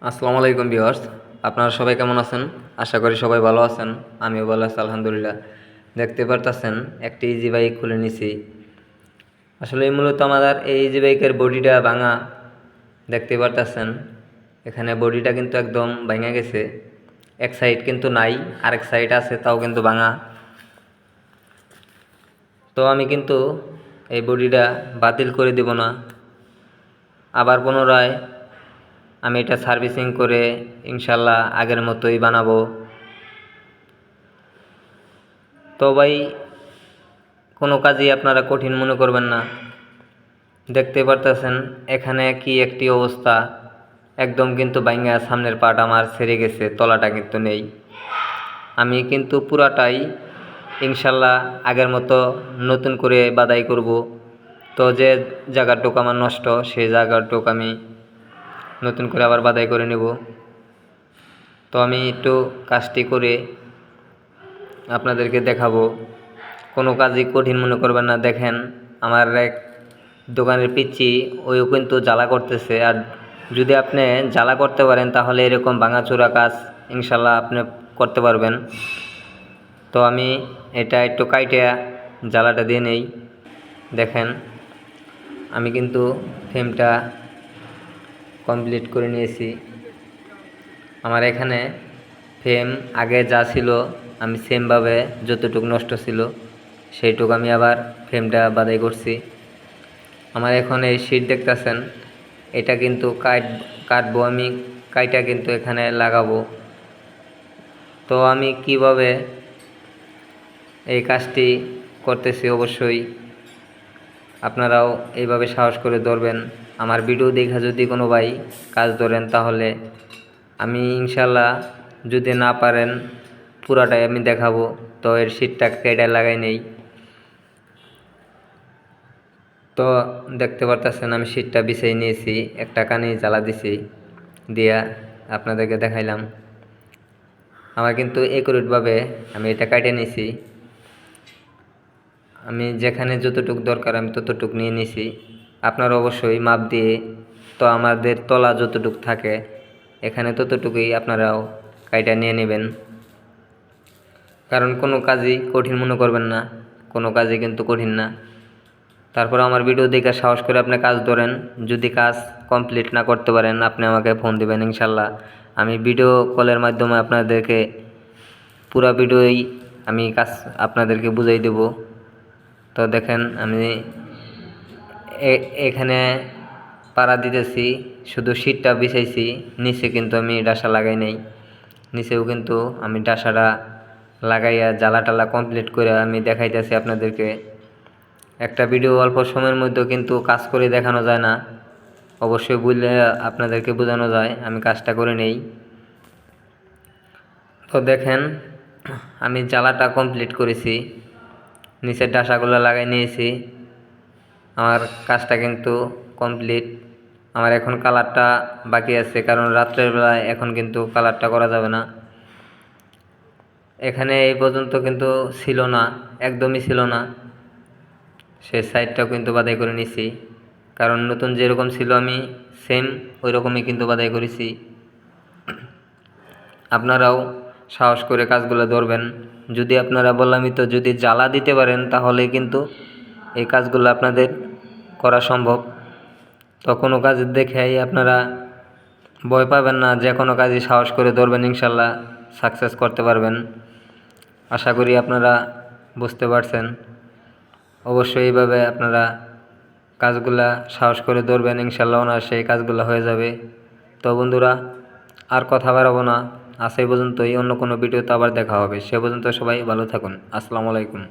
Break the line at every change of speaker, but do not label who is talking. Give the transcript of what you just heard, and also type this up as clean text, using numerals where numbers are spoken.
আসসালামু আলাইকুম ভিউয়ার্স। আপনারা সবাই কেমন আছেন? আশা করি সবাই ভালো আছেন। আমিও ভালো আছি আলহামদুলিল্লাহ। দেখতে পারতেছেন একটি ইজি বাইক খুলে নিছি। আসলে মূলত আমাদের এই ইজি বাইকের বডিটা ভাঙা, দেখতে পারতেছেন। এখানে বডিটা কিন্তু একদম ভাঙা গেছে। এক সাইড কিন্তু নাই, আরেক সাইড আছে, তাও কিন্তু ভাঙা। তো আমি কিন্তু এই বডিটা বাতিল করে দেব না, আবার পুনরায় আমি এটা সার্ভিসিং করে ইনশাল্লাহ আগের মতোই বানাবো। তো ভাই, কোনো কাজই আপনারা কঠিন মনে করবেন না। দেখতে পারতেছেন এখানে কি একটি অবস্থা, একদম কিন্তু ভাঙা, সামনের পার্ট আমার ছেড়ে গেছে, তলাটা কিন্তু নেই। আমি কিন্তু পুরাটাই ইনশাল্লাহ আগের মতো নতুন করে বাদাই করব। তো যে জায়গাটুকু আমার নষ্ট, সেই জায়গাটুকু আমি নতুন করে আবার বাদাই করে নেব। তো আমি একটু কাজটি করে আপনাদেরকে দেখাবো। কোনো কাজই কঠিন মনে করবেন না। দেখেন আমার এক দোকানের পিচ্চি, ওইও কিন্তু জ্বালা করতেছে। আর যদি আপনি জ্বালা করতে পারেন তাহলে এরকম ভাঙাচোরা কাজ ইনশাল্লাহ আপনি করতে পারবেন। তো আমি এটা একটু কাইটে জ্বালাটা দিয়ে নেই। দেখেন আমি কিন্তু ফ্রেমটা কমপ্লিট করে নিয়েছি। আমার এখানে ফ্রেম আগে যা ছিল আমি সেমভাবে যতটুকু নষ্ট ছিল সেইটুকু আমি আবার ফ্রেমটা বাদাই করছি। আমার এখন এই শীট দেখতেছেন, এটা কিন্তু কাটবো আমি, কাইটা কিন্তু এখানে লাগাবো। তো আমি কিভাবে এই কাজটি করতেছি, অবশ্যই আপনারাও এইভাবে সাহস করে ধরবেন। আমার ভিডিও দেখা যদি কোনো ভাই কাজ ধরেন, তাহলে আমি ইনশাল্লাহ যদি না পারেন পুরাটাই আমি দেখাবো। তো এর শীটটা কেটে লাগাই নেই। তো দেখতে পারতেছেন আমি শীটটা বিছিয়ে নিয়েছি, একটা কানি জ্বালা দিছি, দিয়া আপনাদেরকে দেখাইলাম। আমার কিন্তু একুরেটভাবে আমি এটা কাটে নিয়েছি। আমি যেখানে যতটুক দরকার আমি ততটুক নিয়ে নিছি। আপনারা অবশ্যই মাপ দিয়ে, তো আমাদের তলা যতটুক থাকে এখানে ততটুকুই আপনারাও কাইটা নিয়ে নেবেন। কারণ কোনো কাজই কঠিন মনে করবেন না, কোনো কাজই কিন্তু কঠিন না। তারপর আমার ভিডিও দেখে সাহস করে আপনি কাজ ধরেন। যদি কাজ কমপ্লিট না করতে পারেন আপনি আমাকে ফোন দিবেন, ইনশাল্লাহ আমি ভিডিও কলের মাধ্যমে আপনাদেরকে পুরো ভিডিওই আমি কাজ আপনাদেরকে বুঝাই দেব। তো দেখেন আমি এখানে পাড়া দিতেছি, শুধু শীটটা বিছাইছি, নিচে কিন্তু আমি ডাসা লাগাই নাই। নিচেও কিন্তু আমি ডাসাটা লাগাইয়া জ্বালা টালা কমপ্লিট করে আমি দেখাইতেছি আপনাদেরকে। একটা ভিডিও অল্প সময়ের মধ্যে কিন্তু কাজ করে দেখানো যায় না, অবশ্যই বুঝলে আপনাদেরকে বোঝানো যায়। আমি কাজটা করে নেই। তো দেখেন আমি জ্বালাটা কমপ্লিট করেছি, নিচের ডাসাগুলো লাগাই নিয়েছি। আমার কাজটা কিন্তু কমপ্লিট। আমার এখন কালারটা বাকি আছে, কারণ রাত্রের বেলায় এখন কিন্তু কালারটা করা যাবে না। এখানে এই পর্যন্ত কিন্তু ছিল না, একদমই ছিল না। সেই সাইডটাও কিন্তু বাদাই করে নিছি, কারণ নতুন যেরকম ছিল আমি সেম ওই রকমই কিন্তু বাদাই করেছি। আপনারাও সাহস করে কাজগুলো ধরবেন। যদি আপনারা বললামই তো, যদি জ্বালা দিতে পারেন তাহলে কিন্তু এই কাজগুলো আপনাদের করা সম্ভব। তো কোনো কাজ দেখেই আপনারা ভয় পাবেন না, যে কোনো কাজই সাহস করে ধরবেন, ইনশাল্লাহ সাকসেস করতে পারবেন। আশা করি আপনারা বুঝতে পারছেন। অবশ্যই এইভাবে আপনারা কাজগুলা সাহস করে ধরবেন, ইনশাল্লাহ ওনার সেই কাজগুলো হয়ে যাবে। তো বন্ধুরা, আর কথা বাড়াবো না, আজ এই পর্যন্তই। অন্য কোনো ভিডিওতে আবার দেখা হবে। সে পর্যন্ত সবাই ভালো থাকুন। আসসালামু আলাইকুম।